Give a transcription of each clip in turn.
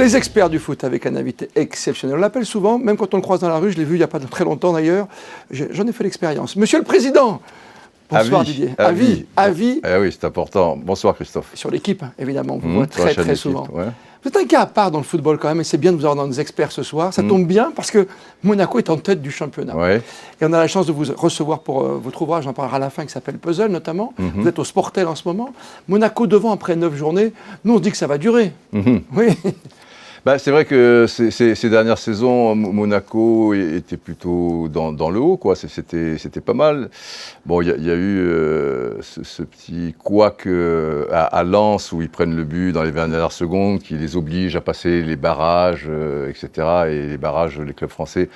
Les experts du foot avec un invité exceptionnel. On l'appelle souvent, même quand on le croise dans la rue, je l'ai vu il n'y a pas très longtemps d'ailleurs, j'en ai fait l'expérience. Monsieur le Président. Bonsoir Didier. Avis. Eh oui, c'est important. Bonsoir Christophe. Sur l'équipe, évidemment, on vous voit très souvent. Ouais. Vous êtes un cas à part dans le football quand même, et c'est bien de vous avoir dans nos experts ce soir. Ça tombe bien parce que Monaco est en tête du championnat. Ouais. Et on a la chance de vous recevoir pour votre ouvrage, j'en parlerai à la fin, qui s'appelle Puzzle notamment. Vous êtes au Sportel en ce moment. Monaco devant après 9 journées. Nous, on se dit que ça va durer. Oui. Bah, c'est vrai que ces dernières saisons, Monaco était plutôt dans le haut, quoi. C'était pas mal. Bon, il y a eu ce petit couac à Lens où ils prennent le but dans les 20 dernières secondes, qui les oblige à passer les barrages, etc. Et les barrages, les clubs français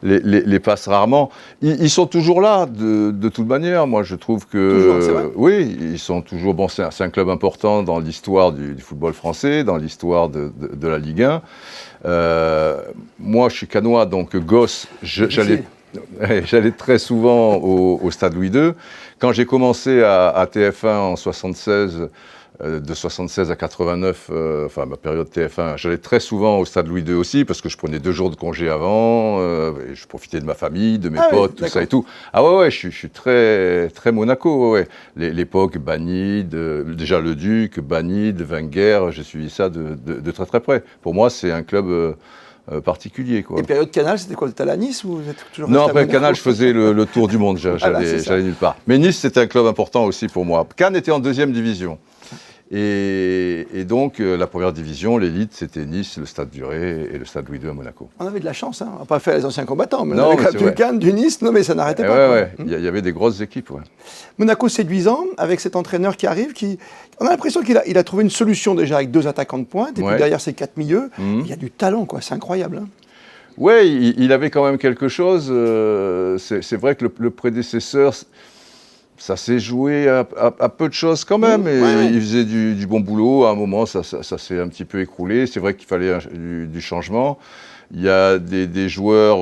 les passent rarement. Ils sont toujours là, de toute manière. Moi, je trouve que... Toujours, c'est vrai. Oui, ils sont toujours... Bon, c'est un club important dans l'histoire du football français, dans l'histoire de la Ligue 1. Moi, je suis canois, donc gosse, j'allais très souvent au Stade Louis II. Quand j'ai commencé à TF1 en 76, de 76 à 89, enfin ma période TF1, j'allais très souvent au Stade Louis II aussi, parce que je prenais 2 jours de congé avant, et je profitais de ma famille, de mes potes, tout ça et tout. Ah ouais, je suis très Monaco, ouais. L'époque Banide, déjà le Duc, Banide, Wenger, j'ai suivi ça de très près. Pour moi, c'est un club particulier, quoi. Et période Canal, c'était quoi? Vous êtes allé à Nice ou vous êtes toujours Non, resté à après Canal, je faisais le tour du monde, j'allais nulle part. Mais Nice, c'était un club important aussi pour moi. Cannes était en 2e division. Et donc, la première division, l'élite, c'était Nice, le Stade du Ré et le Stade Louis II à Monaco. On avait de la chance, hein. On n'a pas fait les anciens combattants, mais Non, on avait du Cannes, du Nice, non mais ça n'arrêtait pas. Ouais. Il y avait des grosses équipes, ouais. Monaco séduisant, avec cet entraîneur qui arrive, on a l'impression qu'il a trouvé une solution déjà avec 2 attaquants de pointe, et puis derrière ses 4 milieux, il y a du talent, quoi. C'est incroyable. Hein. Oui, il avait quand même quelque chose. C'est vrai que le prédécesseur... Ça s'est joué à peu de choses quand même, et il faisait du bon boulot. À un moment, ça s'est un petit peu écroulé. C'est vrai qu'il fallait du changement. Il y a des joueurs...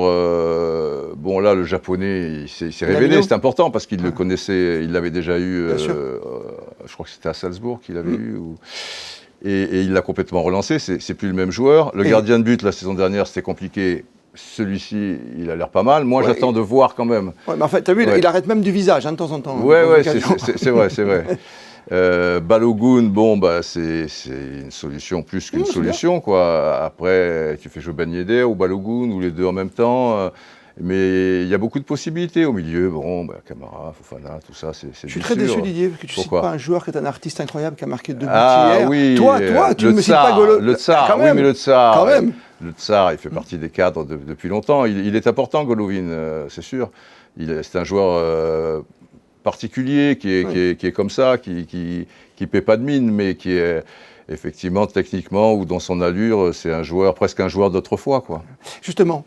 bon, là, le japonais, il s'est révélé. C'est important parce qu'il le connaissait. Il l'avait déjà eu... je crois que c'était à Salzbourg qu'il avait eu. Et il l'a complètement relancé. C'est plus le même joueur. Le gardien de but, la saison dernière, c'était compliqué. Celui-ci, il a l'air pas mal. Moi, j'attends de voir quand même. Ouais, mais en fait, tu as vu, il arrête même du visage, hein, de temps en temps. Ouais, c'est vrai. Balogun, bon, bah, c'est une solution plus qu'une solution, quoi. Après, tu fais jouer Ben Yedder ou Balogun, ou les deux en même temps. Mais il y a beaucoup de possibilités au milieu. Bon, bah, Camara, Fofana, tout ça, c'est Je suis très déçu, Didier, parce que tu ne cites pas un joueur qui est un artiste incroyable qui a marqué 2 buts hier. Oui, toi, tu ne me cites pas Golovin. Le Tsar, oui, mais le Tsar. Quand même. Le Tsar, il fait partie des cadres depuis longtemps. Il est important, Golovin, c'est sûr. C'est un joueur particulier qui est comme ça, qui paie pas de mine, mais qui est effectivement techniquement ou dans son allure, c'est presque un joueur d'autrefois, quoi. Justement,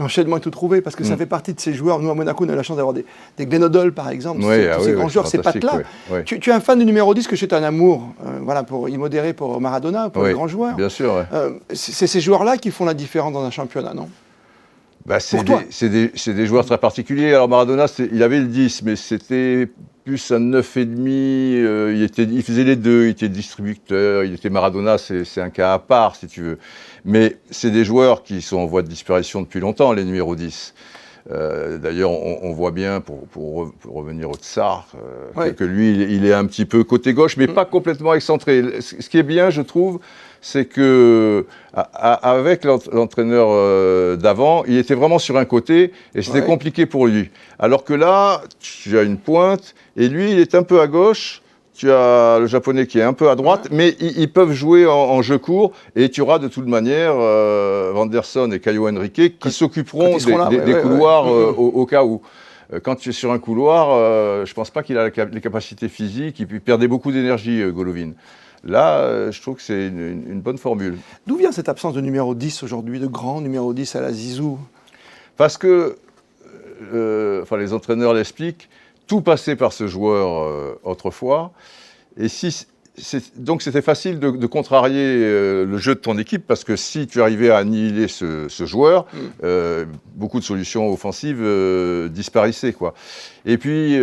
l'enchaînement est tout trouvé parce que ça fait partie de ces joueurs. Nous à Monaco, on a la chance d'avoir des Glenn Hoddle, par exemple, tous ces grands joueurs, ces pattes-là. Tu es un fan du numéro 10, que c'est un amour, pour immodéré pour Maradona, pour les grands joueurs. Bien sûr. C'est ces joueurs-là qui font la différence dans un championnat, non? Bah, c'est des joueurs très particuliers. Alors Maradona, il avait le 10, mais c'était plus un 9,5. Il faisait les deux, il était distributeur, Maradona, c'est un cas à part, si tu veux. Mais c'est des joueurs qui sont en voie de disparition depuis longtemps, les numéros 10. D'ailleurs, on voit bien, pour revenir au Tsar, que lui, il est un petit peu côté gauche, mais pas complètement excentré. Ce qui est bien, je trouve, c'est que avec l'entraîneur d'avant, il était vraiment sur un côté et c'était compliqué pour lui. Alors que là, tu as une pointe et lui, il est un peu à gauche. Tu as le japonais qui est un peu à droite, mais ils peuvent jouer en jeu court et tu auras de toute manière Vanderson et Caio Henrique qui s'occuperont des couloirs au cas où. Quand tu es sur un couloir, je ne pense pas qu'il a les capacités physiques, il perdait beaucoup d'énergie, Golovin. Là, je trouve que c'est une bonne formule. D'où vient cette absence de numéro 10 aujourd'hui, de grand numéro 10 à la Zizou? Parce que, les entraîneurs l'expliquent, tout passait par ce joueur autrefois. Et donc c'était facile de contrarier le jeu de ton équipe, parce que si tu arrivais à annihiler ce joueur, beaucoup de solutions offensives disparaissaient, quoi. Et puis...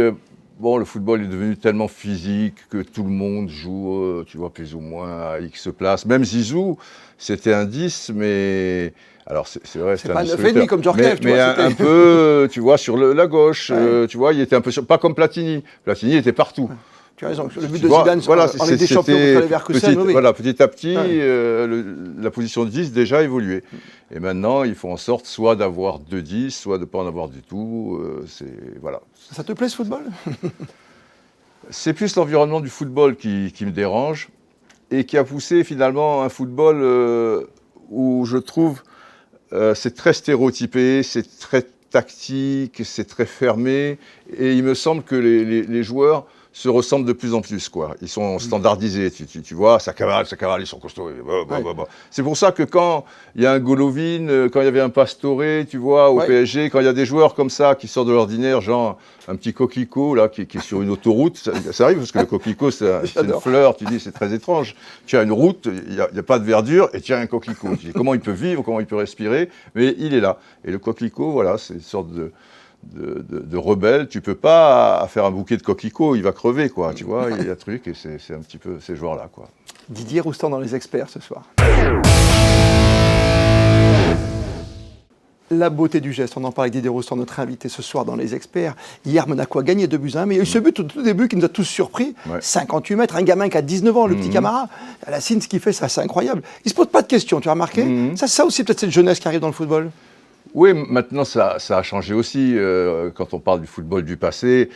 bon, le football est devenu tellement physique que tout le monde joue, tu vois, plus ou moins à X place. Même Zizou, c'était un 10, mais... Alors, c'est vrai, c'est pas un 9,5 comme Djorkaeff, mais un peu, tu vois, sur la gauche, tu vois, il était un peu pas comme Platini. Platini était partout. Ouais. Tu as raison, le but de Zidane, voilà, en Ligue des Champions contre les Leverkusen, oui. Voilà, petit à petit, la position de 10 déjà évolué. Et maintenant, il faut en sorte soit d'avoir 2 10, soit de ne pas en avoir du tout. Voilà. Ça te plaît, ce football? C'est plus l'environnement du football qui me dérange et qui a poussé finalement un football où je trouve c'est très stéréotypé, c'est très tactique, c'est très fermé. Et il me semble que les joueurs se ressemblent de plus en plus, quoi. Ils sont standardisés, tu vois, ça cavale, ils sont costauds. C'est pour ça que quand il y a un Golovin, quand il y avait un Pastore, tu vois, au PSG, quand il y a des joueurs comme ça qui sortent de l'ordinaire, genre un petit coquelicot là, qui est sur une autoroute, ça arrive parce que le coquelicot c'est une fleur, tu dis c'est très étrange. Tu as une route, il n'y a pas de verdure et tu as un coquelicot. Tu dis comment il peut vivre, comment il peut respirer, mais il est là. Et le coquelicot, voilà, c'est une sorte de rebelle, tu peux pas faire un bouquet de coquelicots, il va crever, quoi, tu vois, il y a un truc, et c'est un petit peu ces joueurs-là, quoi. Didier Roustan dans Les Experts ce soir. La beauté du geste, on en parle avec Didier Roustan, notre invité ce soir dans Les Experts. Hier, Monaco a gagné 2-1, mais il y a eu ce but au tout début qui nous a tous surpris. 58 mètres, un gamin qui a 19 ans, le petit Camara. La Sine, ce qu'il fait, ça, c'est incroyable. Il se pose pas de questions, tu as remarqué? Ça aussi, peut-être cette jeunesse qui arrive dans le football. Oui, maintenant ça a changé aussi. Quand on parle du football du passé,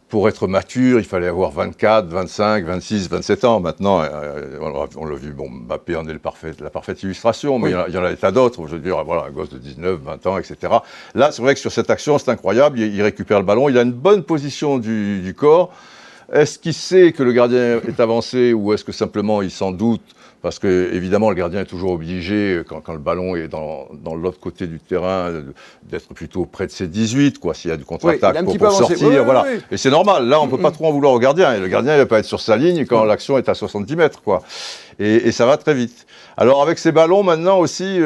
pour être mature, il fallait avoir 24, 25, 26, 27 ans. Maintenant, on l'a vu, bon, Mbappé en est la parfaite illustration, mais il y en a des tas d'autres. Je veux dire, voilà, un gosse de 19, 20 ans, etc. Là, c'est vrai que sur cette action, c'est incroyable. Il récupère le ballon, il a une bonne position du corps. Est-ce qu'il sait que le gardien est avancé ou est-ce que simplement il s'en doute? Parce que, évidemment, le gardien est toujours obligé, quand le ballon est dans l'autre côté du terrain, d'être plutôt près de ses 18, quoi, s'il y a du contre-attaque pour sortir. Voilà. Et c'est normal, là, on ne peut pas trop en vouloir au gardien. Et le gardien, il ne va pas être sur sa ligne quand l'action est à 70 mètres, quoi. Et ça va très vite. Alors, avec ces ballons, maintenant aussi,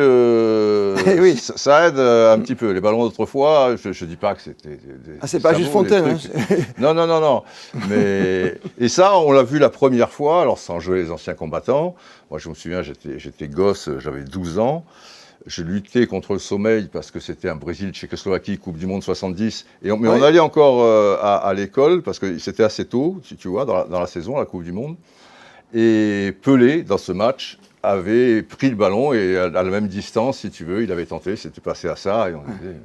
ça aide un petit peu. Les ballons d'autrefois, je ne dis pas que c'était... c'est pas juste Fontaine. Non. Mais, et ça, on l'a vu la première fois, alors sans jouer les anciens combattants. Moi, je me souviens, j'étais gosse, j'avais 12 ans. Je luttais contre le sommeil parce que c'était un Brésil-Tchécoslovaquie, Coupe du Monde 70. Mais on allait encore à l'école parce que c'était assez tôt, tu vois, dans la saison, la Coupe du Monde. Et Pelé, dans ce match, avait pris le ballon et à la même distance, si tu veux, il avait tenté, c'était passé à ça. Et on disait,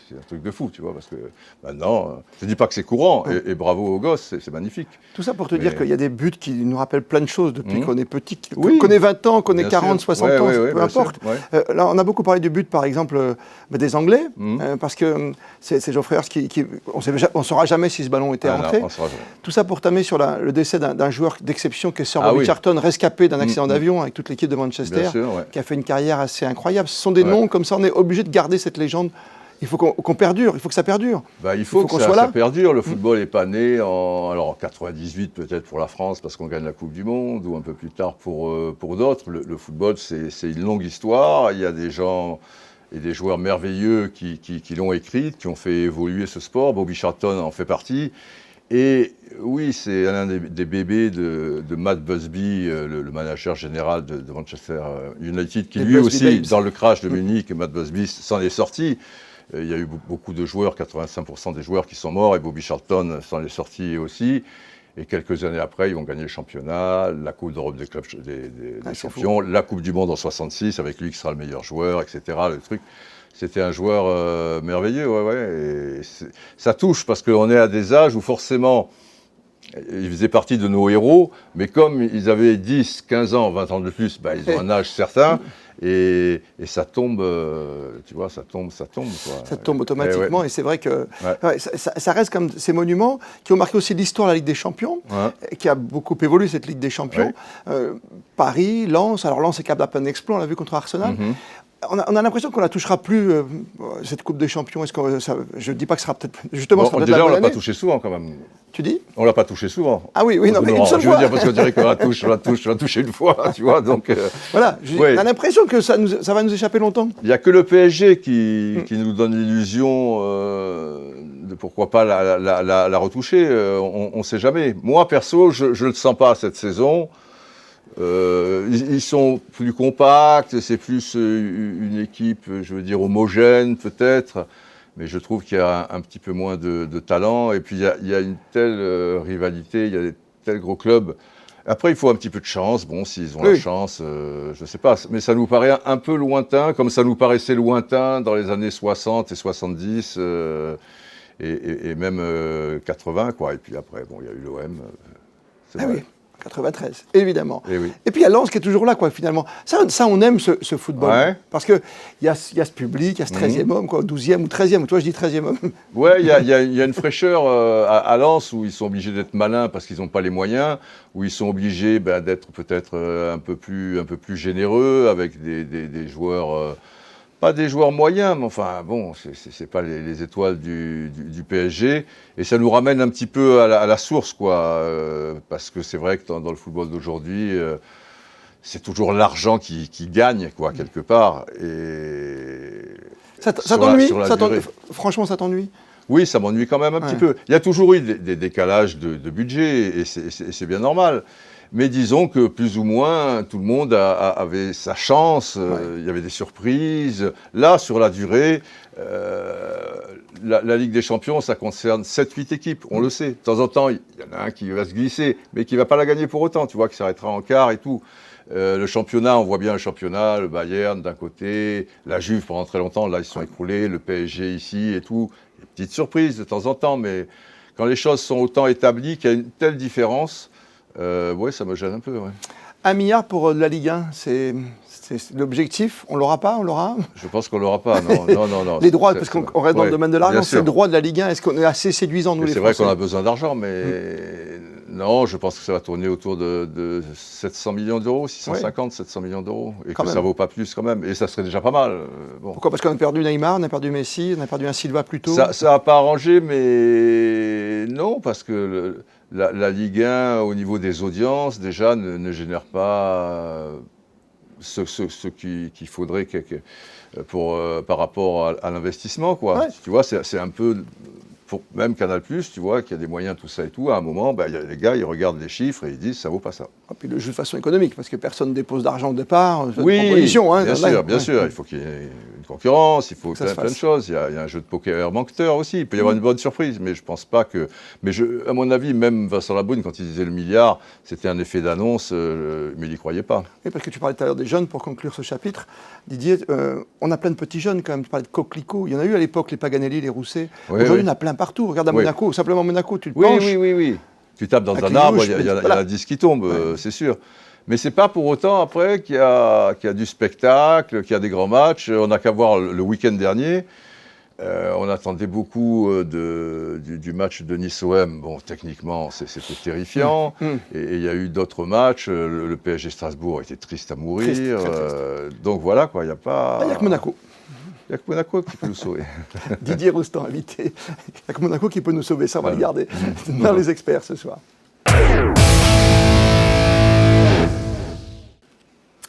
c'est un truc de fou, tu vois, parce que maintenant, je ne dis pas que c'est courant, et bravo aux gosses, c'est magnifique. Tout ça pour te dire qu'il y a des buts qui nous rappellent plein de choses depuis qu'on est petit, qu'on ait 20 ans, qu'on ait 40, 60 ans, peu importe. Là, on a beaucoup parlé du but, par exemple, des Anglais, parce que c'est Geoffrey Hurst on ne saura jamais si ce ballon était rentré. Non, tout ça pour t'amener sur le décès d'un joueur d'exception qui est Sir Bobby Charlton, rescapé d'un accident d'avion avec toute l'équipe de Manchester, qui a fait une carrière assez incroyable. Ce sont des noms comme ça, on est obligé de garder cette légende. Il faut qu'on perdure, il faut que ça perdure. Il faut que ça perdure. Le football n'est pas né en 98 peut-être pour la France parce qu'on gagne la Coupe du Monde ou un peu plus tard pour d'autres. Le football, c'est une longue histoire. Il y a des gens et des joueurs merveilleux qui l'ont écrite, qui ont fait évoluer ce sport. Bobby Charlton en fait partie. Et oui, c'est l'un des bébés de Matt Busby, le manager général de Manchester United, qui lui aussi, dans le crash de Munich, Matt Busby s'en est sorti. Il y a eu beaucoup de joueurs, 85% des joueurs qui sont morts, et Bobby Charlton s'en est sorti aussi. Et quelques années après, ils vont gagner le championnat, la Coupe d'Europe des clubs des champions, la Coupe du Monde en 66, avec lui qui sera le meilleur joueur, etc. Le truc, c'était un joueur merveilleux, et ça touche, parce qu'on est à des âges où forcément, ils faisaient partie de nos héros, mais comme ils avaient 10, 15 ans, 20 ans de plus, ils ont un âge certain. Et ça tombe, tu vois, ça tombe. Quoi. Ça tombe automatiquement, et c'est vrai que ça reste comme ces monuments qui ont marqué aussi l'histoire de la Ligue des Champions, qui a beaucoup évolué cette Ligue des Champions. Paris, Lens, alors Lens est capable d'un exploit, on l'a vu contre Arsenal. On a l'impression qu'on ne la touchera plus, cette Coupe des Champions. Je ne dis pas que ce sera peut-être... Justement, bon, déjà, on ne l'a pas touché souvent, quand même. Tu dis? On ne l'a pas touché souvent. Ah oui, non, mais une seule fois. Je veux dire, parce qu'on dirait qu'on la touche une fois, tu vois, donc... Voilà, on a l'impression que ça va nous échapper longtemps. Il n'y a que le PSG qui nous donne l'illusion de pourquoi pas la retoucher. On ne sait jamais. Moi, perso, je ne le sens pas cette saison. Ils sont plus compacts, c'est plus une équipe, je veux dire, homogène peut-être, mais je trouve qu'il y a un petit peu moins de talent, et puis il y a une telle rivalité, il y a des tels gros clubs. Après, il faut un petit peu de chance, bon, s'ils ont la chance, je ne sais pas, mais ça nous paraît un peu lointain, comme ça nous paraissait lointain dans les années 60 et 70, et même 80, quoi, et puis après, bon, il y a eu l'OM, c'est vrai. Oui. 93, évidemment. Et puis il y a Lens qui est toujours là, quoi, finalement. Ça on aime ce football. Ouais. Parce qu'il y a ce public, il y a ce 13e homme, quoi, 12e ou 13e. Toi, je dis 13e homme. Ouais, il y a une fraîcheur à Lens où ils sont obligés d'être malins parce qu'ils n'ont pas les moyens, où ils sont obligés d'être peut-être un peu plus généreux avec des joueurs. Pas des joueurs moyens, mais enfin, bon, c'est pas les étoiles du PSG. Et ça nous ramène un petit peu à la source, quoi. Parce que c'est vrai que dans le football d'aujourd'hui, c'est toujours l'argent qui gagne, quoi, quelque part. Et ça t'ennuie? Franchement, ça t'ennuie? Oui, ça m'ennuie quand même un petit peu. Il y a toujours eu des décalages de budget, et c'est bien normal. Mais disons que plus ou moins, tout le monde avait sa chance, il y avait des surprises. Là, sur la durée, la Ligue des Champions, ça concerne 7-8 équipes, on le sait. De temps en temps, il y en a un qui va se glisser, mais qui ne va pas la gagner pour autant, tu vois, qui s'arrêtera en quart et tout. Le championnat, on voit bien le championnat, le Bayern d'un côté, la Juve pendant très longtemps, là ils se sont écroulés, le PSG ici et tout. Des petites surprises de temps en temps, mais quand les choses sont autant établies, qu'il y a une telle différence, oui, ça me gêne un peu. Ouais. 1 milliard pour la Ligue 1, c'est l'objectif. On l'aura pas, on l'aura? Je pense qu'on l'aura pas, non. Les droits, parce qu'on reste dans le domaine de l'argent, c'est le droit de la Ligue 1. Est-ce qu'on est assez séduisant, nous, les Français? C'est vrai qu'on a besoin d'argent, mais non, je pense que ça va tourner autour de 700 millions d'euros, 650, 700 millions d'euros, et que ça vaut pas plus quand même. Et ça serait déjà pas mal. Bon. Pourquoi? Parce qu'on a perdu Neymar, on a perdu Messi, on a perdu un Silva plus tôt. Ça n'a pas arrangé, mais non, parce que la Ligue 1, au niveau des audiences, déjà, ne génère pas ce qu'il faudrait par rapport à l'investissement, quoi. Ouais. Tu vois, c'est un peu... Même Canal+, tu vois, qui a des moyens, tout ça et tout, à un moment, les gars, ils regardent les chiffres et ils disent, ça vaut pas ça. Et puis le jeu de façon économique, parce que personne ne dépose d'argent au départ. Oui, bien sûr, il faut qu'il y ait une concurrence, il faut plein de choses. Il y a un jeu de poker banqueteur aussi, il peut y avoir une bonne surprise, mais je pense pas que... Mais à mon avis, même Vincent Labrune, quand il disait le milliard, c'était un effet d'annonce, mais il n'y croyait pas. Oui, parce que tu parlais tout à l'heure des jeunes, pour conclure ce chapitre. Didier, on a plein de petits jeunes quand même, tu parlais de Coquelicot, il y en a eu à l'époque, les Paganelli, les Rousset. Aujourd'hui, on a plein partout. Regarde à Monaco, simplement Monaco, tu le penches. Oui. Tu tapes dans un arbre, il y en a 10 qui tombent, c'est sûr. Mais c'est pas pour autant après qu'il y a du spectacle, qu'il y a des grands matchs. On n'a qu'à voir le week-end dernier. On attendait beaucoup du match de Nice-OM. Bon, techniquement, c'était terrifiant. Et il y a eu d'autres matchs. Le PSG Strasbourg était triste à mourir. Triste. Donc voilà, quoi. Il n'y a pas... Il n'y a que Monaco. Il n'y a que Monaco qui peut nous sauver. Didier Roustan, invité. Il n'y a que Monaco qui peut nous sauver. Ça, on va le garder dans les experts ce soir.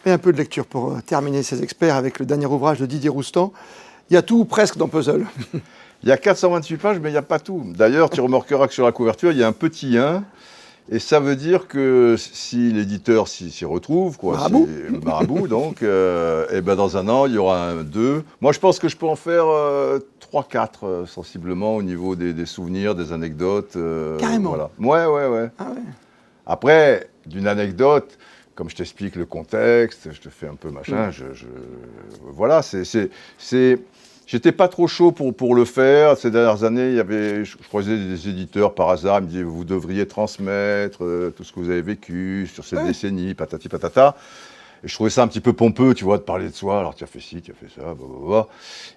Et un peu de lecture pour terminer ces experts avec le dernier ouvrage de Didier Roustan. Il y a tout ou presque dans Puzzle. Il y a 428 pages, mais il n'y a pas tout. D'ailleurs, tu remarqueras que sur la couverture, il y a un petit 1. Et ça veut dire que si l'éditeur s'y retrouve, quoi, Marabout donc, et dans un an, il y aura un 2. Moi, je pense que je peux en faire 3-4, sensiblement, au niveau des souvenirs, des anecdotes. Carrément. Voilà. Ouais. Ah ouais. Après, d'une anecdote, comme je t'explique le contexte, je te fais un peu machin, voilà, j'étais pas trop chaud pour le faire. Ces dernières années, je croisais des éditeurs par hasard, ils me disaient, vous devriez transmettre tout ce que vous avez vécu sur cette décennie, patati patata. Et je trouvais ça un petit peu pompeux, tu vois, de parler de soi. Alors, tu as fait ci, tu as fait ça, blablabla.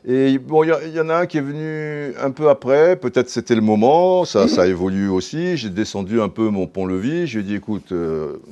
Et bon, il y en a un qui est venu un peu après. Peut-être c'était le moment. Ça évolue aussi. J'ai descendu un peu mon pont-levis. Je lui ai dit, écoute,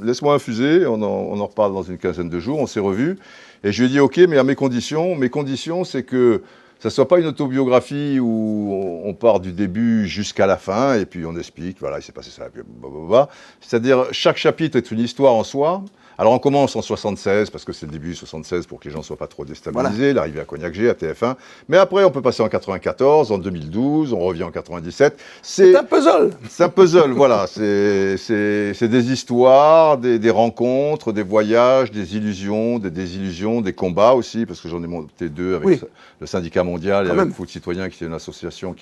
laisse-moi infuser. On en reparle dans une quinzaine de jours. On s'est revus. Et je lui ai dit, OK, mais à mes conditions. Mes conditions, c'est que ça ne soit pas une autobiographie où on part du début jusqu'à la fin et puis on explique, voilà, il s'est passé ça, blablabla. C'est-à-dire, chaque chapitre est une histoire en soi. Alors on commence en 76, parce que c'est le début 76 pour que les gens ne soient pas trop déstabilisés, l'arrivée à Cognac G, à TF1. Mais après, on peut passer en 94, en 2012, on revient en 97. C'est un puzzle. C'est un puzzle, voilà. C'est des histoires, des rencontres, des voyages, des illusions, des désillusions, des combats aussi, parce que j'en ai monté 2 avec le syndicat mondial et avec Foot Citoyen, qui est une association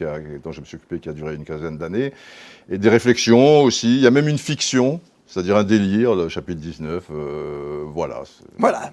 dont je me suis occupé, qui a duré une quinzaine d'années. Et des réflexions aussi. Il y a même une fiction. C'est-à-dire un délire, le chapitre 19, voilà. Voilà,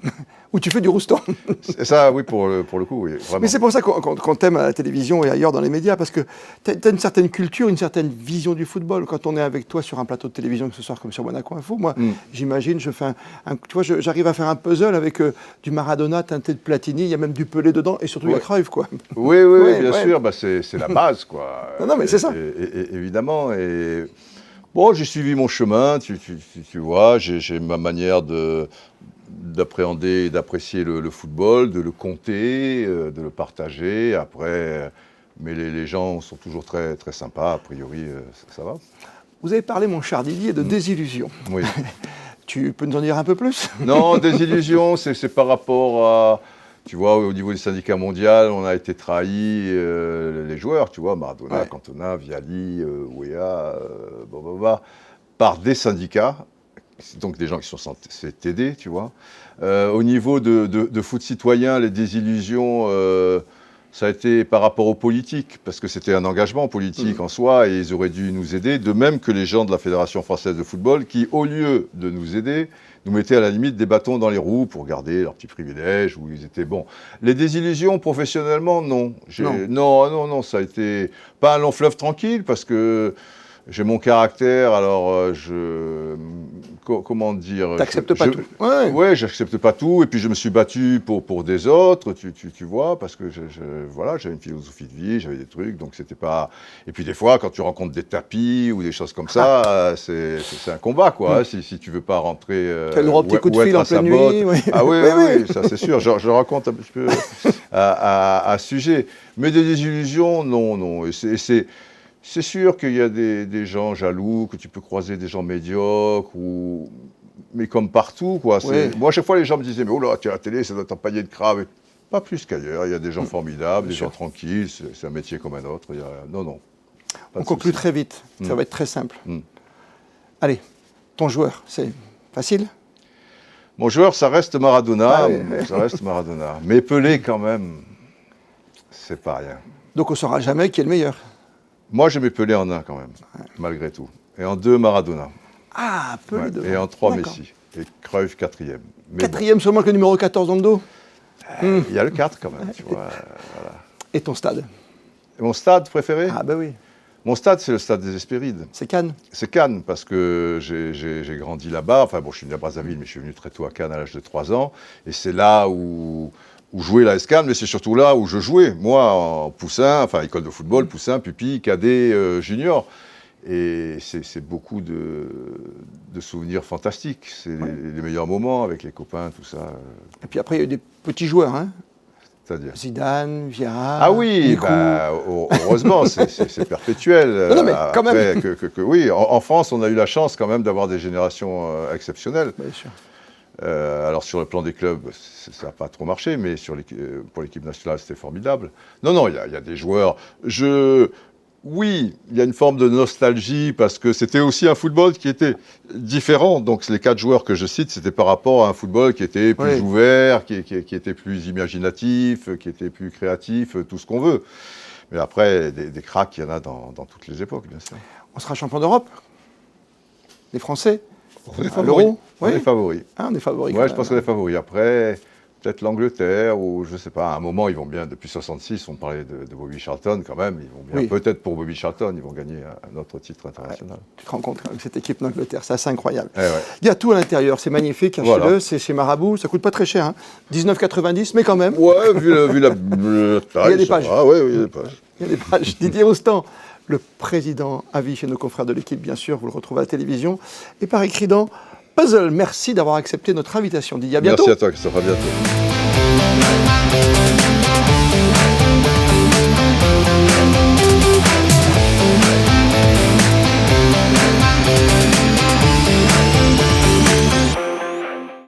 où tu fais du roustan. C'est ça, oui, pour le coup, oui, vraiment. Mais c'est pour ça qu'on t'aime à la télévision et ailleurs dans les médias, parce que tu as une certaine culture, une certaine vision du football. Quand on est avec toi sur un plateau de télévision, que ce soit comme sur Monaco Info, moi, j'imagine, tu vois, j'arrive à faire un puzzle avec du Maradona teinté de Platini, il y a même du Pelé dedans, et surtout il y a Cruyff, quoi. Oui, bien sûr, bah, c'est la base, quoi. Non, mais c'est ça. Évidemment, et... Bon, j'ai suivi mon chemin, tu vois, j'ai ma manière d'appréhender et d'apprécier le football, de le compter, de le partager. Après, mais les gens sont toujours très, très sympas, a priori, ça va. Vous avez parlé, mon cher Didier, de désillusion. Oui. Tu peux nous en dire un peu plus? Non, désillusion, c'est par rapport à... Tu vois, au niveau du syndicat mondial, on a été trahis, les joueurs, tu vois, Maradona, Cantona, Vialli, Ouéa, par des syndicats, donc des gens qui sont censés t'aider, tu vois. Au niveau de Foot Citoyen, les désillusions, ça a été par rapport aux politiques, parce que c'était un engagement politique en soi, et ils auraient dû nous aider, de même que les gens de la Fédération française de football, qui, au lieu de nous aider, nous mettaient à la limite des bâtons dans les roues pour garder leurs petits privilèges, où ils étaient bons. Les désillusions, professionnellement, non. Non, ça a été pas un long fleuve tranquille, parce que j'ai mon caractère, alors comment dire... T'acceptes pas tout. Ouais, j'accepte pas tout, et puis je me suis battu pour des autres, tu vois, parce que voilà, j'avais une philosophie de vie, j'avais des trucs, donc c'était pas... Et puis des fois, quand tu rencontres des tapis ou des choses comme ça, c'est un combat, quoi, si tu veux pas rentrer... Tu as le droit au petit coup de fil en pleine nuit. Ah oui, ça c'est sûr, je raconte un petit peu à ce sujet. Mais des désillusions, non, et c'est sûr qu'il y a des gens jaloux, que tu peux croiser des gens médiocres, mais comme partout, quoi. Moi, à chaque fois, les gens me disaient, mais oh là, tu es à la télé, ça doit être un panier de crabes. Pas plus qu'ailleurs. Il y a des gens formidables, des gens tranquilles. C'est un métier comme un autre. Non. On conclut très vite. Ça va être très simple. Allez, ton joueur, c'est facile? Mon joueur, ça reste Maradona. Ça reste Maradona. Mais Pelé, quand même, c'est pas rien. Donc, on ne saura jamais qui est le meilleur. Moi, j'ai Pelé en 1 quand même, malgré tout. Et en 2, Maradona. Ah, Pelé devant. Et en 3, Messi. Et Cruyff, 4e. 4e seulement que le numéro 14 dans le dos. Il y a le 4 quand même, tu vois. Voilà. Et ton stade? Mon stade préféré? Ah ben oui. Mon stade, c'est le stade des Hespérides. C'est Cannes? C'est Cannes, parce que j'ai grandi là-bas. Enfin bon, je suis venu à Brazzaville, mais je suis venu très tôt à Cannes à l'âge de 3 ans. Et c'est là où jouait l'AS Cannes, mais c'est surtout là où je jouais. Moi, en poussin, enfin école de football, poussin, pupille, cadet, junior. Et c'est beaucoup de souvenirs fantastiques. C'est les meilleurs moments avec les copains, tout ça. Et puis après, il y a eu des petits joueurs, hein? C'est-à-dire Zidane, Vieira. Ah oui, heureusement, c'est perpétuel. Non, mais quand même. Oui, en France, on a eu la chance quand même d'avoir des générations exceptionnelles. Bien sûr. Alors sur le plan des clubs, ça n'a pas trop marché, mais pour l'équipe nationale, c'était formidable. Non, il y a des joueurs. Oui, il y a une forme de nostalgie parce que c'était aussi un football qui était différent. Donc les 4 joueurs que je cite, c'était par rapport à un football qui était plus ouvert, qui était plus imaginatif, qui était plus créatif, tout ce qu'on veut. Mais après, des cracks, il y en a dans toutes les époques, bien sûr. On sera champion d'Europe? Les Français? On est favoris. On est favoris. Ah, on est favoris. Ouais, je pense qu'on est favoris. Après, peut-être l'Angleterre, ou je ne sais pas, à un moment, ils vont bien, depuis 66, on parlait de Bobby Charlton quand même, ils vont bien, peut-être pour Bobby Charlton, ils vont gagner un autre titre international. Ouais, tu te rends compte avec cette équipe d'Angleterre, c'est assez incroyable. Il y a tout à l'intérieur, c'est magnifique, achetez-le, c'est chez Marabout, ça coûte pas très cher, hein. 19,90, mais quand même. Ouais, vu la taille. Il y a des pages. Oui, il y a des pages. Il y a des pages. Didier Roustan, le président à vie chez nos confrères de l'équipe, bien sûr, vous le retrouvez à la télévision, et par écrit dans Puzzle. Merci d'avoir accepté notre invitation. Didier, à bientôt. Merci à toi, Christophe, à bientôt.